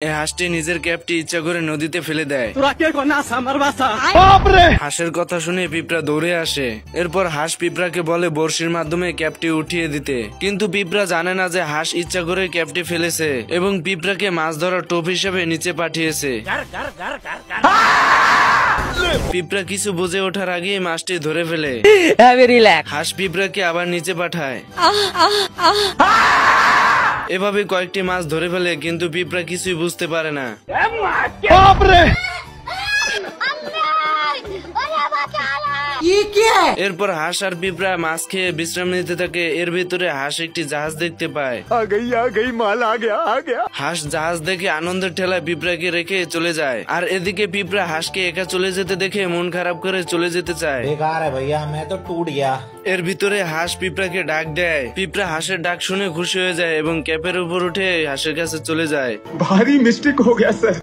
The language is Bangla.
এই হাঁসটি নিজের ক্যাপটি ইচ্ছা করে নদীতে ফেলে দেয়। হাঁসের কথা শুনে পিঁপড়া দৌড়ে আসে। এরপর হাঁস পিঁপড়াকে বলে বড়শির মাধ্যমে ক্যাপটি উঠিয়ে দিতে, কিন্তু পিঁপড়া জানে না যে হাঁস ইচ্ছা করে ক্যাপটি ফেলেছে এবং পিঁপড়াকে মাছ ধরার টোপ হিসেবে নিচে পাঠিয়েছে। পিঁপড়া কিছু বুঝে ওঠার আগেই মাছটি ধরে ফেলে। হাঁস পিঁপড়াকে আবার নিচে পাঠায়। এভাবে কয়েকটি মাছ ধরে ফেলে, কিন্তু পিঁপড়া কিছুই বুঝতে পারে না। এরপর হাঁস আর পিঁপড়া মাছ খেয়ে বিশ্রাম নিতে থাকে। এর ভিতরে হাঁস একটি জাহাজ দেখতে পায়। হাঁস জাহাজ দেখে আনন্দের ঠেলায় পিঁপড়াকে রেখে চলে যায়, আর এদিকে পিঁপড়া হাঁসকে একা চলে যেতে দেখে মন খারাপ করে চলে যেতে চায়। এর ভিতরে হাঁস পিঁপড়াকে ডাক দেয়। পিঁপড়া হাঁসের ডাক শুনে খুশি হয়ে যায় এবং ক্যাপের উপর উঠে হাঁসের কাছে চলে যায়। ভারী মিস্টেক হো গয়া স্যার।